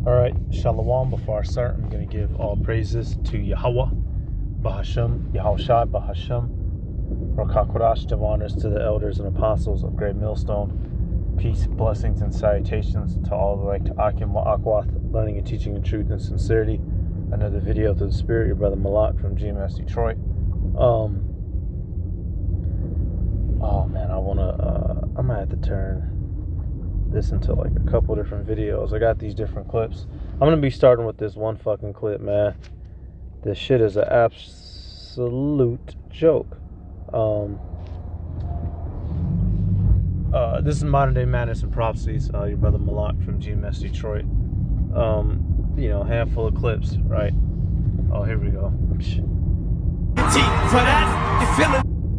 Alright, Shalom. Before I start, I'm going to give all praises to Yahweh, Bahashem, Yahushai, Bahashem, Rakakodash, give honors to the elders and apostles of Great Millstone. Peace, blessings, and salutations to all the way to Akim Wa'akwath, learning and teaching in truth and sincerity. Another video through the Spirit, your brother Malak from GMS Detroit. Oh man, I'm going to have to turn this into like a couple different videos. I got these different clips. I'm gonna be starting with this one fucking clip, man. This shit is an absolute joke. This is modern day Madness and Prophecies, your brother Malak from GMS Detroit. Handful of clips, right? Oh, here we go.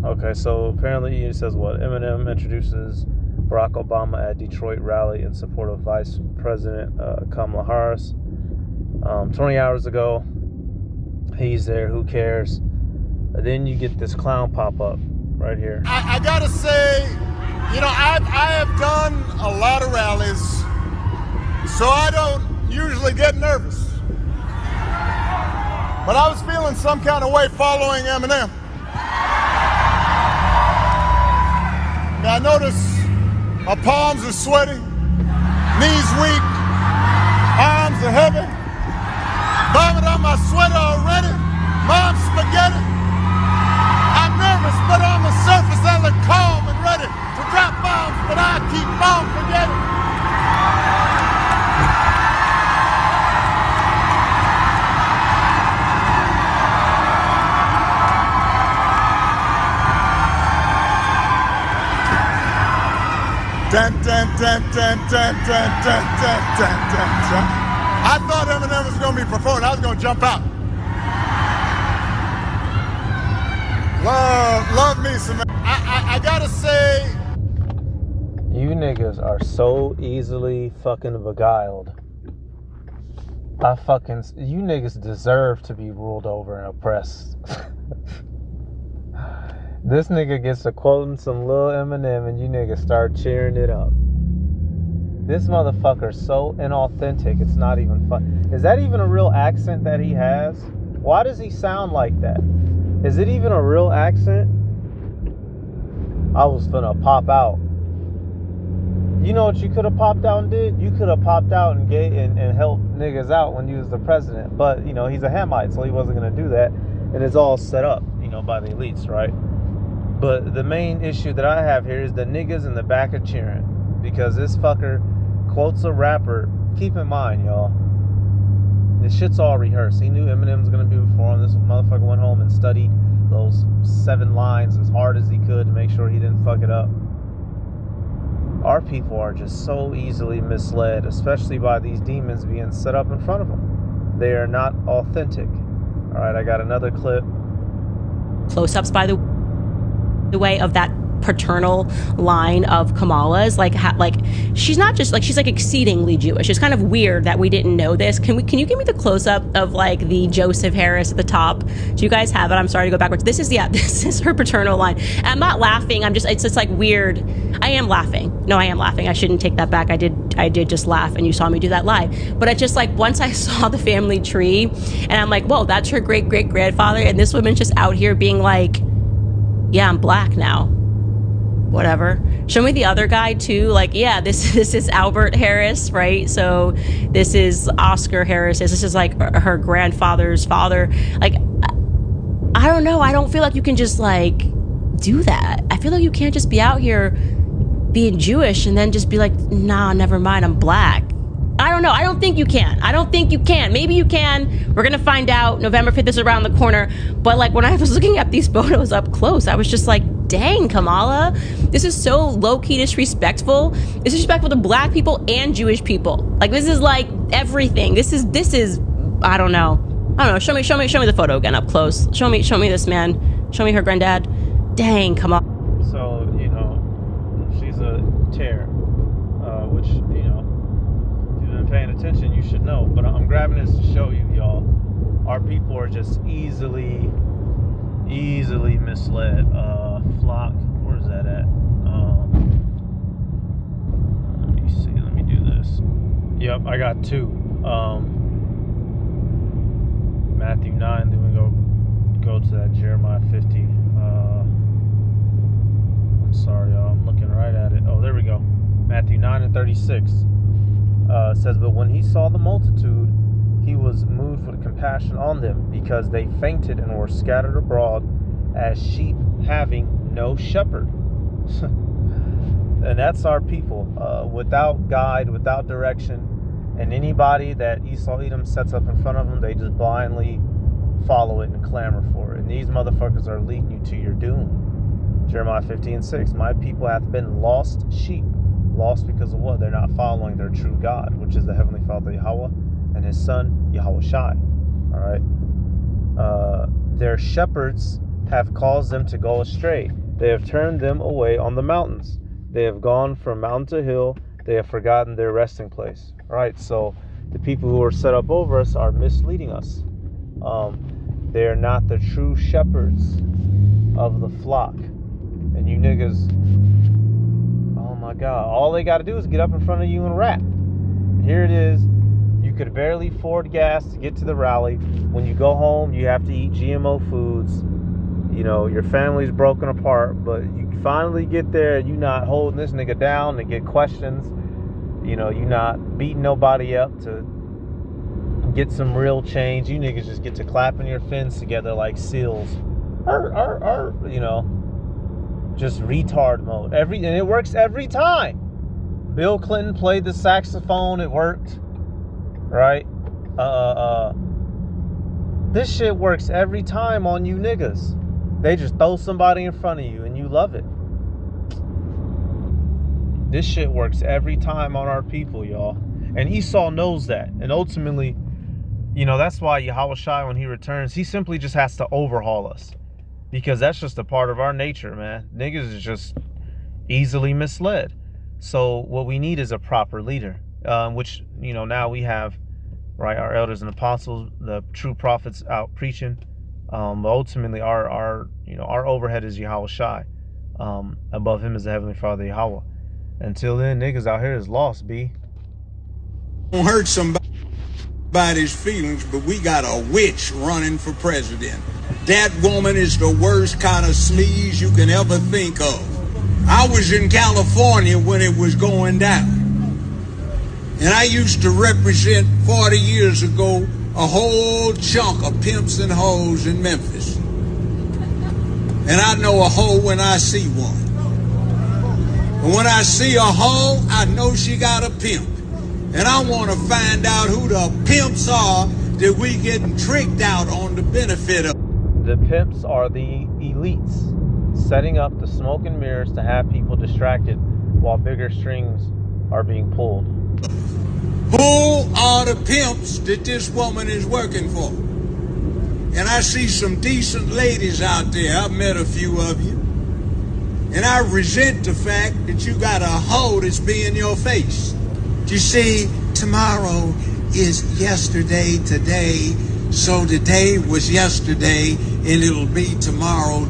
Okay, so apparently it says what? Eminem introduces Barack Obama at Detroit rally in support of Vice President Kamala Harris. 20 hours ago, he's there, who cares? And then you get this clown pop up right here. I gotta say, I have done a lot of rallies, so I don't usually get nervous. But I was feeling some kind of way following Eminem. Now I notice my palms are sweaty, knees weak, arms are heavy. Vomit on my sweater already, mom's spaghetti. I'm nervous, but on the surface I look calm and ready to drop bombs, but I keep on forgetting. Dun, dun, dun, dun, dun, dun, dun, dun, dun, dun, dun. I thought Eminem was going to be performing. I was going to jump out. Love me some. I got to say. You niggas are so easily fucking beguiled. You niggas deserve to be ruled over and oppressed. This nigga gets to quoting some Lil Eminem and you niggas start cheering it up. This motherfucker's so inauthentic, it's not even fun. Is that even a real accent that he has? Why does he sound like that? Is it even a real accent? I was finna pop out. You know what you could have popped out and did? You could have popped out and helped niggas out when you was the president. But, he's a Hamite, so he wasn't gonna do that. And it's all set up, by the elites, right? But the main issue that I have here is the niggas in the back are cheering. Because this fucker quotes a rapper. Keep in mind, y'all, this shit's all rehearsed. He knew Eminem was going to be before him. This motherfucker went home and studied those 7 lines as hard as he could to make sure he didn't fuck it up. Our people are just so easily misled, especially by these demons being set up in front of them. They are not authentic. All right, I got another clip. Close-ups, by the way, of that paternal line of Kamala's, like she's not just she's exceedingly Jewish. It's kind of weird that we didn't know this. Can you give me the close-up of the Joseph Harris at the top? Do you guys have it? I'm sorry to go backwards. This is her paternal line. And I'm not laughing. It's just weird. I am laughing. No, I am laughing. I shouldn't take that back. I did just laugh, and you saw me do that live. But I just once I saw the family tree, and I'm like, whoa, that's her great great grandfather, and this woman's just out here being like, yeah, I'm black now. Whatever. Show me the other guy too. This is Albert Harris, right? So this is Oscar Harris. This is her grandfather's father. I don't know. I don't feel like you can just do that. I feel like you can't just be out here being Jewish and then just be like, nah, never mind, I'm black. I don't know. I don't think you can. Maybe you can. We're going to find out. November 5th is around the corner. But when I was looking at these photos up close, I was just like, dang, Kamala, this is so low-key disrespectful. Disrespectful to black people and Jewish people. This is everything. This is I don't know. Show me the photo again up close. Show me this man. Show me her granddad. Dang, Kamala. So, she's a tear, which, paying attention, you should know. But I'm grabbing this to show you, y'all. Our people are just easily misled. Flock, where's that at? Let me see. Let me do this. Yep, I got 2. Matthew 9, then we go to that Jeremiah 50. I'm sorry, y'all. I'm looking right at it. Oh, there we go. Matthew 9 and 36. It says, but when he saw the multitude, he was moved with compassion on them, because they fainted and were scattered abroad as sheep having no shepherd. And that's our people, without guide, without direction. And anybody that Esau Edom sets up in front of them, they just blindly follow it and clamor for it. And these motherfuckers are leading you to your doom. Jeremiah 15:6. My people hath been lost sheep. Lost because of what? They're not following their true God, which is the Heavenly Father Yahweh and his son Yahweh Shai. Alright. Their shepherds have caused them to go astray. They have turned them away on the mountains. They have gone from mountain to hill. They have forgotten their resting place. Alright, so the people who are set up over us are misleading us. They are not the true shepherds of the flock. And you niggas, oh my God, all they got to do is get up in front of you and rap. Here it is. You could barely afford gas to get to the rally. When you go home, you have to eat GMO foods. You know, your family's broken apart, but you finally get there, you not holding this nigga down to get questions. You know, you not beating nobody up to get some real change. You niggas just get to clapping your fins together like seals. You know, just retard mode. And it works every time. Bill Clinton played the saxophone, it worked. Right? This shit works every time on you niggas. They just throw somebody in front of you and you love it. This shit works every time on our people, y'all. And Esau knows that. And ultimately, you know, that's why Yahweh Shai, when he returns, he simply just has to overhaul us. Because that's just a part of our nature, man. Niggas is just easily misled. So what we need is a proper leader. Which, you know, now we have, right, our elders and apostles, the true prophets out preaching. But ultimately our overhead is Yahweh Shai. Above him is the Heavenly Father Yahweh. Until then, niggas out here is lost, B. Don't hurt somebody's feelings, but we got a witch running for president. That woman is the worst kind of sleaze you can ever think of. I was in California when it was going down. And I used to represent 40 years ago a whole chunk of pimps and hoes in Memphis. And I know a hoe when I see one. And when I see a hoe, I know she got a pimp. And I want to find out who the pimps are that we getting tricked out on the benefit of. The pimps are the elites, setting up the smoke and mirrors to have people distracted while bigger strings are being pulled. Who are the pimps that this woman is working for? And I see some decent ladies out there. I've met a few of you. And I resent the fact that you got a hoe that's being your face. You see, tomorrow is yesterday today. So today was yesterday and it'll be tomorrow.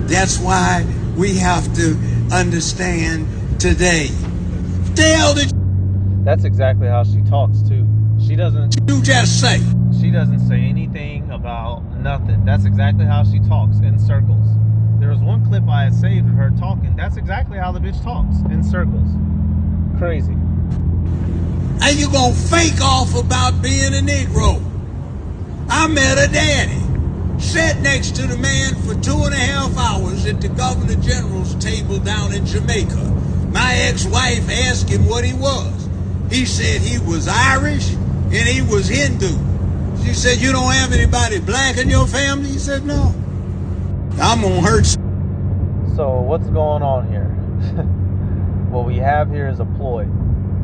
That's why we have to understand today. That's exactly how she talks too. She doesn't say anything about nothing. That's exactly how she talks, in circles. There was one clip I had saved of her talking. That's exactly how the bitch talks, in circles. Crazy. And you gonna fake off about being a Negro. I met a daddy. Sat next to the man for 2.5 hours at the Governor General's table down in Jamaica. My ex-wife asked him what he was. He said he was Irish and he was Hindu. She said, you don't have anybody black in your family? He said, no. I'm gonna hurt. So what's going on here? What we have here is a ploy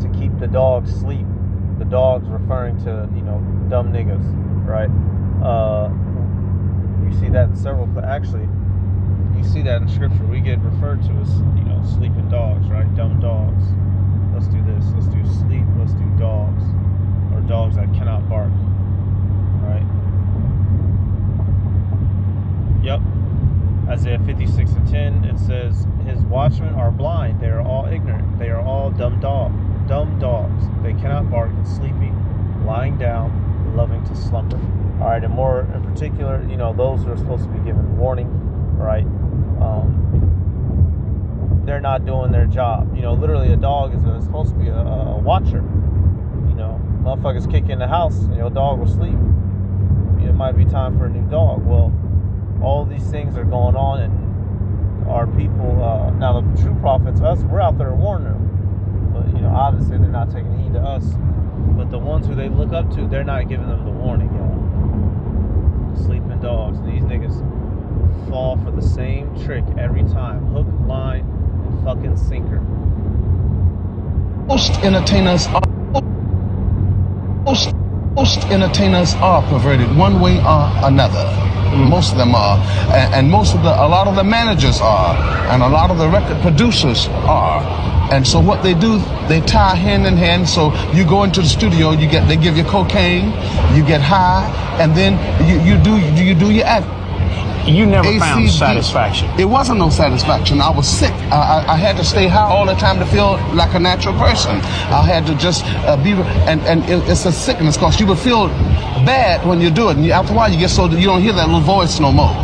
to keep the dogs asleep. The dogs referring to, dumb niggas, right? You see that in several, actually, you see that in scripture. We get referred to as, sleeping dogs, right? Dumb dogs. Let's do this. Let's do sleep. Let's do dogs. Or dogs that cannot bark, right? Yep. Isaiah 56:10, it says, his watchmen are blind. They are all ignorant. They are all dumb dogs. They cannot bark, sleeping, lying down, loving to slumber. All right, and more in particular, those who are supposed to be given warning, right? They're not doing their job. Literally a dog is supposed to be a watcher. Motherfuckers kick in the house and your dog will sleep. It might be time for a new dog. Well, all these things are going on, and our people, now the true prophets, us, we're out there warning them. But, obviously they're not taking heed to us. But the ones who they look up to, they're not giving them the warning, y'all. Sleeping dogs. And these niggas fall for the same trick every time. Hook, line, and fucking sinker. Most entertainers are perverted one way or another. Most of them are, and a lot of the managers are, and a lot of the record producers are. And so what they do, they tie hand in hand. So you go into the studio, they give you cocaine, you get high, and then you do your act. You never found satisfaction. It wasn't no satisfaction. I was sick. I had to stay high all the time to feel like a natural person. I had to just be, and it's a sickness because you would feel bad when you do it. And after a while, you get so that you don't hear that little voice no more.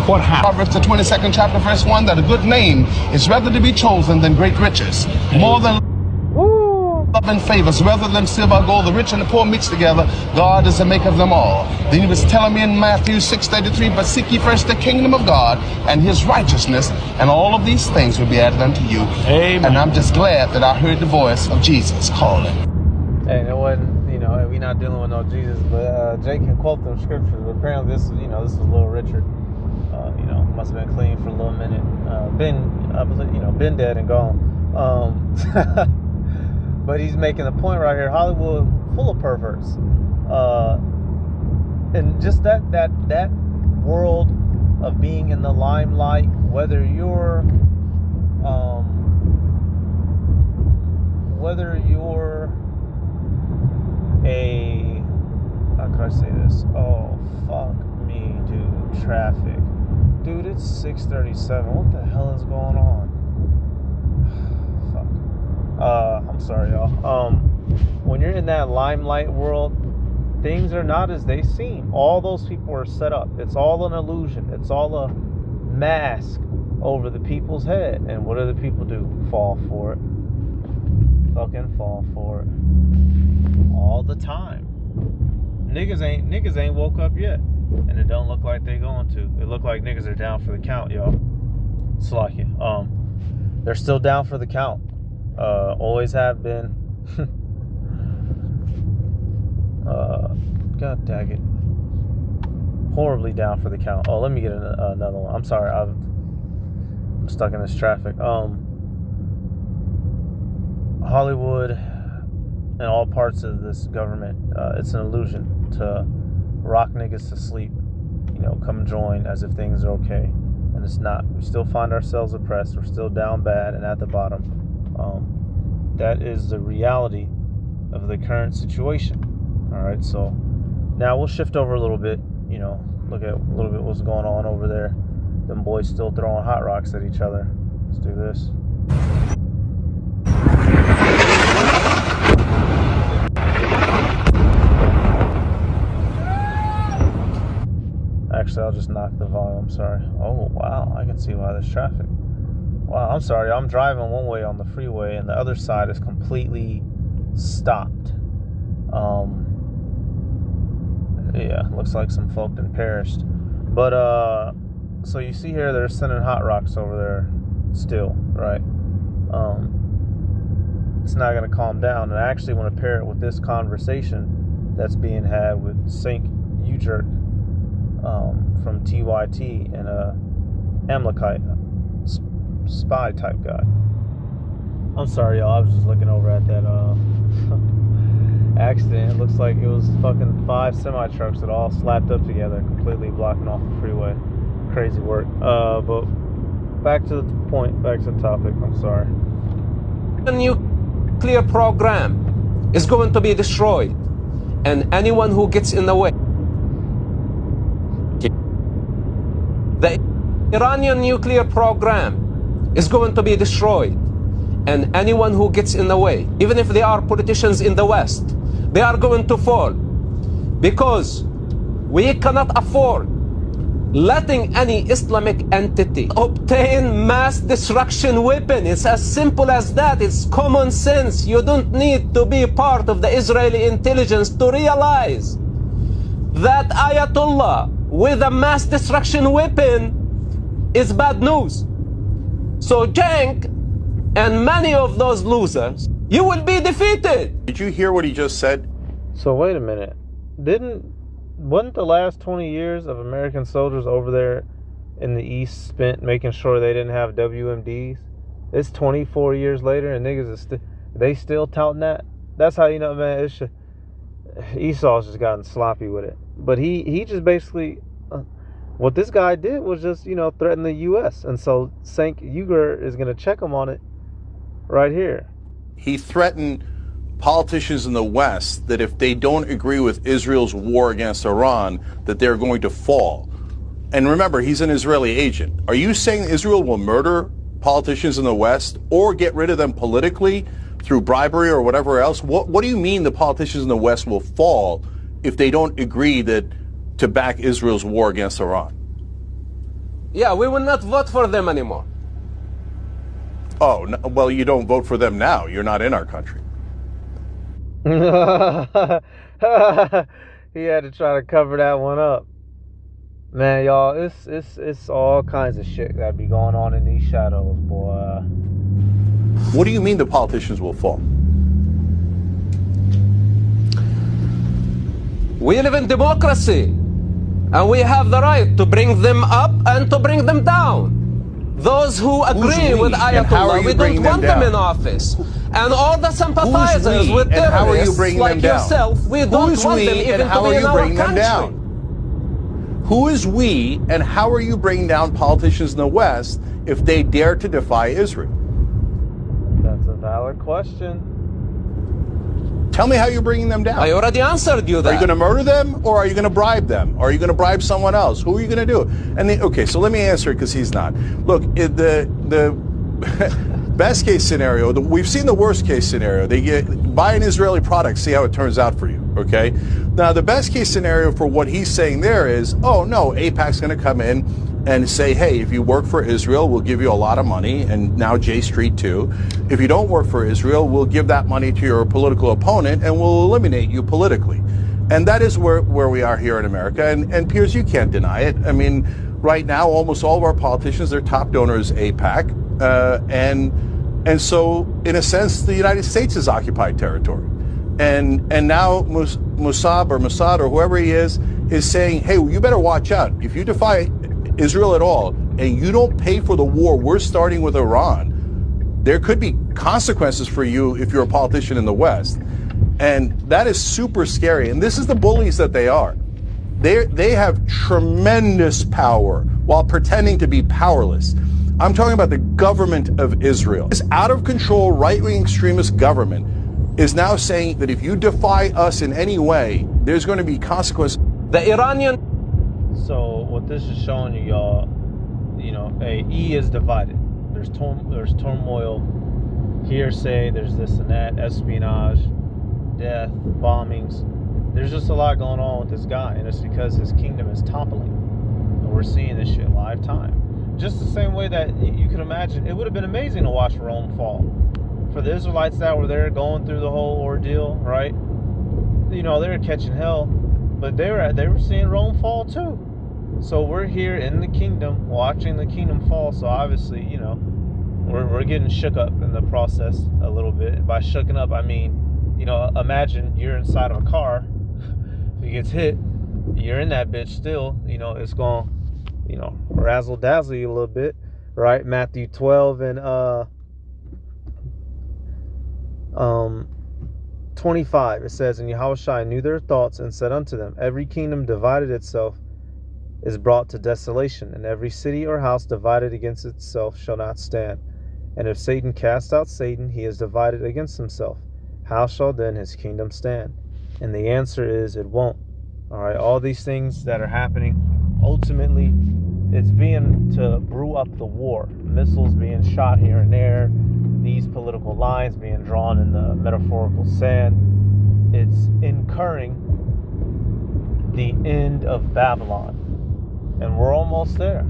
What happened? Proverbs the 22nd chapter, verse 1, that a good name is rather to be chosen than great riches. More than love and favors, rather than silver or gold, the rich and the poor mixed together, God is the maker of them all. Then he was telling me in Matthew 6:33, but seek ye first the kingdom of God and his righteousness, and all of these things will be added unto you. Amen. And I'm just glad that I heard the voice of Jesus calling. Hey, and it wasn't, we not dealing with no Jesus, but Jake can quote them scriptures. But apparently this is Little Richard. Must have been clean for a little minute. Been dead and gone. But he's making the point right here. Hollywood full of perverts, and just that world of being in the limelight, whether you're a, how could I say this? Oh, fuck me, dude. Traffic. Dude, it's 6:37. What the hell is going on? Fuck. I'm sorry, y'all. When you're in that limelight world, things are not as they seem. All those people are set up. It's all an illusion. It's all a mask over the people's head. And what do the people do? Fall for it. Fucking fall for it. All the time. Niggas ain't woke up yet. And it don't look like they going to. It look like niggas are down for the count, y'all. Slacky. They're still down for the count. Always have been. God dang it. Horribly down for the count. Oh, let me get another one. I'm sorry. I'm stuck in this traffic. Hollywood and all parts of this government, it's an illusion to rock niggas to sleep, come join as if things are okay, and it's not. We still find ourselves oppressed. We're still down bad and at the bottom. That is the reality of the current situation. All right, so now we'll shift over a little bit, look at a little bit what's going on over there. Them boys still throwing hot rocks at each other. Let's do this. Actually, I'll just knock the volume. I'm sorry. Oh, wow. I can see why there's traffic. Wow, I'm sorry. I'm driving one way on the freeway, and the other side is completely stopped. Yeah, looks like some folk done perished. But, so you see here, they're sending hot rocks over there still, right? It's not going to calm down. And I actually want to pair it with this conversation that's being had with Sync U-Jerk from TYT and Amalekite, spy type guy. I'm sorry, y'all. I was just looking over at that accident. It looks like it was fucking 5 semi-trucks that all slapped up together, completely blocking off the freeway. Crazy work. But back to the point, back to the topic. I'm sorry. The nuclear program is going to be destroyed, and anyone who gets in the way. The Iranian nuclear program is going to be destroyed, and anyone who gets in the way, even if they are politicians in the West, they are going to fall. Because we cannot afford letting any Islamic entity obtain mass destruction weapon. It's as simple as that. It's common sense. You don't need to be part of the Israeli intelligence to realize that Ayatollah with a mass destruction weapon is bad news. So Cenk and many of those losers, you will be defeated. Did you hear what he just said? So wait a minute. Wasn't the last 20 years of American soldiers over there in the East spent making sure they didn't have WMDs? It's 24 years later and niggas is they still touting that. That's how you know, man. Esau's just gotten sloppy with it. But he just basically what this guy did was just threaten the U.S. and so Cenk Uygur is gonna check him on it right here. He threatened politicians in the West that if they don't agree with Israel's war against Iran, that they're going to fall. And remember, he's an Israeli agent. Are you saying Israel will murder politicians in the West or get rid of them politically through bribery or whatever else? What do you mean the politicians in the West will fall if they don't agree to back Israel's war against Iran? Yeah, we will not vote for them anymore. Oh, no, well, you don't vote for them now. You're not in our country. He had to try to cover that one up. Man, y'all, it's all kinds of shit that be going on in these shadows, boy. What do you mean the politicians will fall? We live in democracy, and we have the right to bring them up and to bring them down. Those who agree with Ayatollah, we don't want them in office. And all the sympathizers with terrorists like yourself, we don't want them even to be in our country. Who is we, and how are you bringing down politicians in the West if they dare to defy Israel? That's a valid question. Tell me how you're bringing them down. I already answered you that. Are you going to murder them, or are you going to bribe them? Or are you going to bribe someone else? Who are you going to do? And okay, so let me answer it because he's not. Look, the best case scenario, we've seen the worst case scenario. They buy an Israeli product, see how it turns out for you, okay? Now, the best case scenario for what he's saying there is, oh, no, AIPAC's going to come in and say, hey, if you work for Israel, we'll give you a lot of money, and now J Street too. If you don't work for Israel, we'll give that money to your political opponent, and we'll eliminate you politically. And that is where we are here in America. And Piers, you can't deny it. I mean, right now, almost all of our politicians, their top donor is AIPAC. And so, in a sense, the United States is occupied territory. And now Mossad or whoever he is saying, hey, you better watch out. If you defy Israel at all and you don't pay for the war we're starting with Iran, there could be consequences for you if you're a politician in the West. And that is super scary. And this is the bullies that they are. They have tremendous power while pretending to be powerless. I'm talking about the government of Israel. This out-of-control right-wing extremist government is now saying that if you defy us in any way, there's going to be consequences. The Iranian... So what this is showing you, y'all, E is divided. There's turmoil, hearsay, there's this and that, espionage, death, bombings. There's just a lot going on with this guy, and it's because his kingdom is toppling. And we're seeing this shit live time. Just the same way that you can imagine, it would have been amazing to watch Rome fall. For the Israelites that were there going through the whole ordeal, right? They were catching hell, but they were seeing Rome fall too. So we're here in the kingdom, watching the kingdom fall. So obviously, we're getting shook up in the process a little bit. By shooken up, I mean, imagine you're inside of a car. If it gets hit, you're in that bitch still. It's going, razzle dazzle you a little bit, right? Matthew 12 and 25, it says, and Yahushua knew their thoughts and said unto them, every kingdom divided itself is brought to desolation, and every city or house divided against itself shall not stand. And if Satan cast out Satan, he is divided against himself. How shall then his kingdom stand? And the answer is, it won't. All right, all these things that are happening, ultimately, it's being to brew up the war. Missiles being shot here and there, these political lines being drawn in the metaphorical sand. it's incurring the end of Babylon. And we're almost there.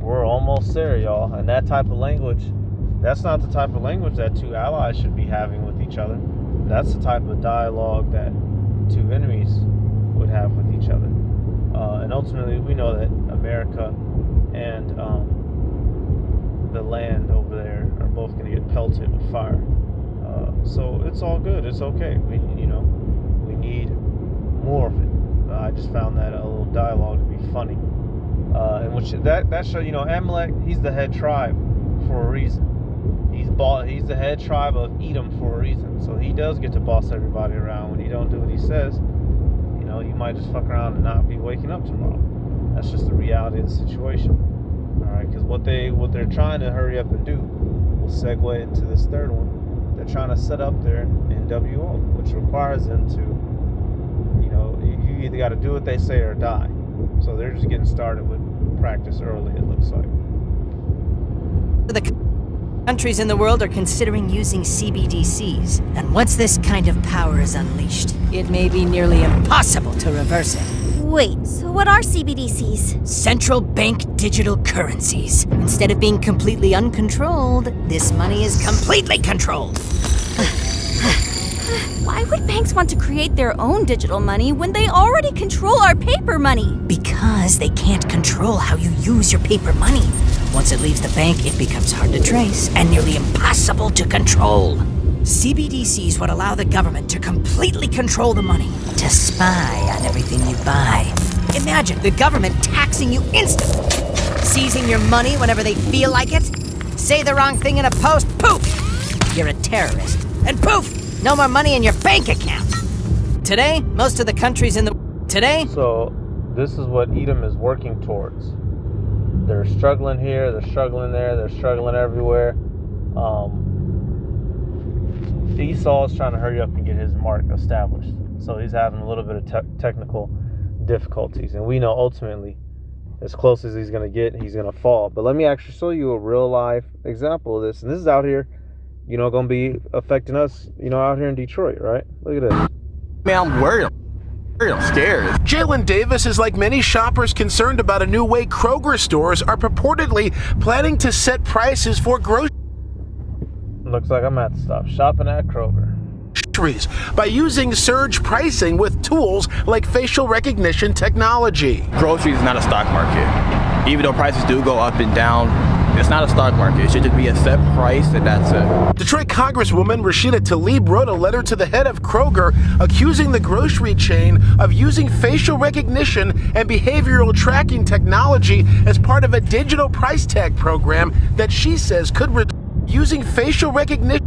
We're almost there, y'all. And that type of language, that's not the type of language that two allies should be having with each other. That's the type of dialogue that two enemies would have with each other. And ultimately, we know that America and the land over there are both going to get pelted with fire. So it's all good. It's okay. We need more of it. I just found that a little dialogue to be funny. And which that show, Amalek, he's the head tribe for a reason. He's the head tribe of Edom for a reason. So he does get to boss everybody around. When you don't do what he says, you might just fuck around and not be waking up tomorrow. That's just the reality of the situation. All right, because what they're trying to hurry up and do will segue into this third one. They're trying to set up their NWO, which requires them to, you either got to do what they say or die. So they're just getting started with practice early, it looks like. The countries in the world are considering using CBDCs, and once this kind of power is unleashed, it may be nearly impossible to reverse it. Wait, so what are CBDCs? Central bank digital currencies. Instead of being completely uncontrolled, this money is completely controlled. Why would banks want to create their own digital money when they already control our paper money? Because they can't control how you use your paper money. Once it leaves the bank, it becomes hard to trace and nearly impossible to control. CBDCs would allow the government to completely control the money, to spy on everything you buy. Imagine the government taxing you instantly, seizing your money whenever they feel like it. Say the wrong thing in a post, poof, you're a terrorist. And poof, no more money in your bank account. Today, most of the countries in the... So, this is what Edom is working towards. They're struggling here, they're struggling there, they're struggling everywhere. Esau is trying to hurry up and get his mark established. So he's having a little bit of technical difficulties. And we know ultimately, as close as he's going to get, he's going to fall. But let me actually show you a real life example of this. And this is out here, going to be affecting us, out here in Detroit, right? Look at this. Man, I'm worried. I'm scared. Jalen Davis is like many shoppers concerned about a new way Kroger stores are purportedly planning to set prices for groceries. Looks like I'm at to stop shopping at Kroger. By using surge pricing with tools like facial recognition technology. Groceries is not a stock market. Even though prices do go up and down, it's not a stock market. It should just be a set price and that's it. Detroit Congresswoman Rashida Tlaib wrote a letter to the head of Kroger accusing the grocery chain of using facial recognition and behavioral tracking technology as part of a digital price tag program that she says could using facial recognition.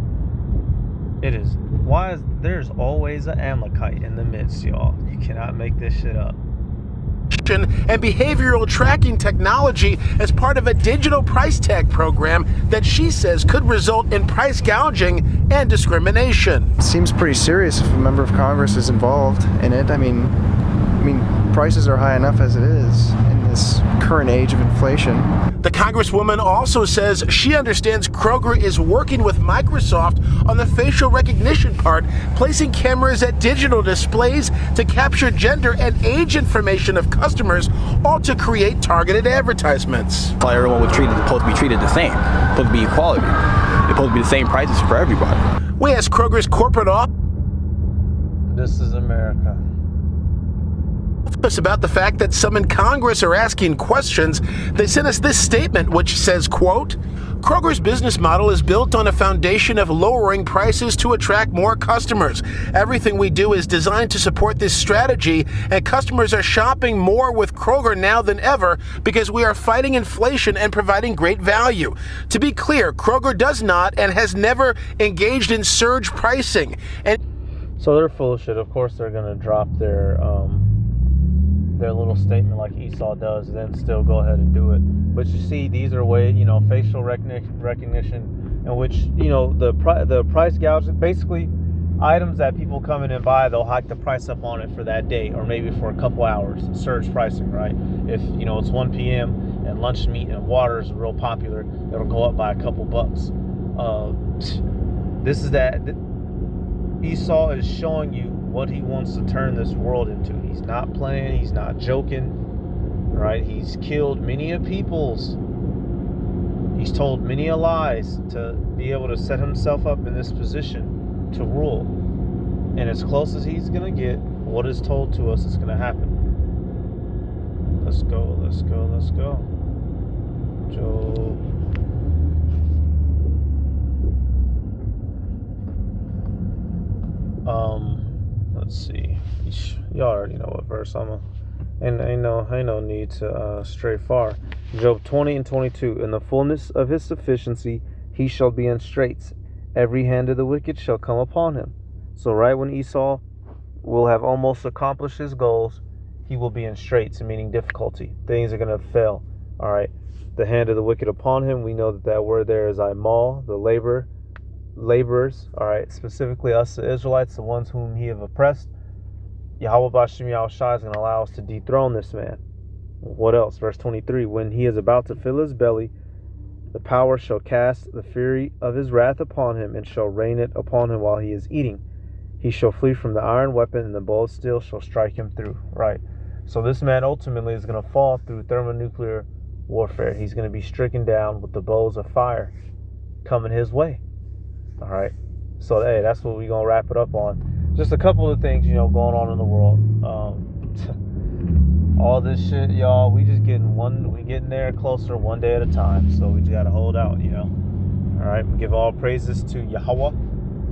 It is. There's always an Amalekite in the midst, y'all. You cannot make this shit up. And behavioral tracking technology as part of a digital price tag program that she says could result in price gouging and discrimination. Seems pretty serious if a member of Congress is involved in it. I mean, prices are high enough as it is in this current age of inflation. The Congresswoman also says she understands Kroger is working with Microsoft on the facial recognition part, placing cameras at digital displays to capture gender and age information of customers, all to create targeted advertisements. Everyone was supposed to be treated the same. Supposed to be equality. It's supposed to be the same prices for everybody. We asked Kroger's corporate office. This is America. About the fact that some in Congress are asking questions. They sent us this statement which says, quote, Kroger's business model is built on a foundation of lowering prices to attract more customers. Everything we do is designed to support this strategy, and customers are shopping more with Kroger now than ever because we are fighting inflation and providing great value. To be clear, Kroger does not and has never engaged in surge pricing. And so they're full of shit. Of course they're going to drop their little statement like Esau does, then still go ahead and do it. But you see, these are facial recognition, in which the price gouge, basically items that people come in and buy, they'll hike the price up on it for that day or maybe for a couple hours. Surge pricing, right? If it's 1 p.m. and lunch meat and water is real popular, it'll go up by a couple bucks. This is that. Esau is showing you what he wants to turn this world into. He's not playing, he's not joking, right? He's killed many a peoples. He's told many a lies to be able to set himself up in this position to rule. And as close as he's going to get, what is told to us is going to happen. Let's go, let's go, let's go. Job. Let's see. Y'all already know what verse I'm on. And ain't no need to stray far. Job 20 and 22. In the fullness of his sufficiency, he shall be in straits. Every hand of the wicked shall come upon him. So right when Esau will have almost accomplished his goals, he will be in straits, meaning difficulty. Things are going to fail. All right. The hand of the wicked upon him. We know that word there is Imal, the laborers. All right. Specifically us, the Israelites, the ones whom he have oppressed. Yahweh Bashim Yahushua is going to allow us to dethrone this man. What else? Verse 23. When he is about to fill his belly, the power shall cast the fury of his wrath upon him, and shall rain it upon him while he is eating. He shall flee from the iron weapon, and the bow of steel shall strike him through. Right. So this man ultimately is going to fall through thermonuclear warfare. He's going to be stricken down with the bows of fire coming his way. All right. So, hey, that's what we're going to wrap it up on. Just a couple of things, going on in the world. All this shit, y'all, we getting there closer one day at a time. So we just got to hold out, All right. We give all praises to Yahweh,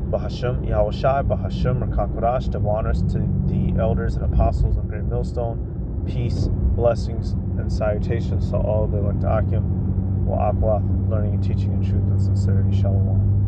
Bahasham, Yahushai, Bahasham, Rakakodash, double honors to the elders and apostles of Great Millstone. Peace, blessings, and salutations to all the Akim, Wa Akwath, learning and teaching in truth and sincerity. Shalom.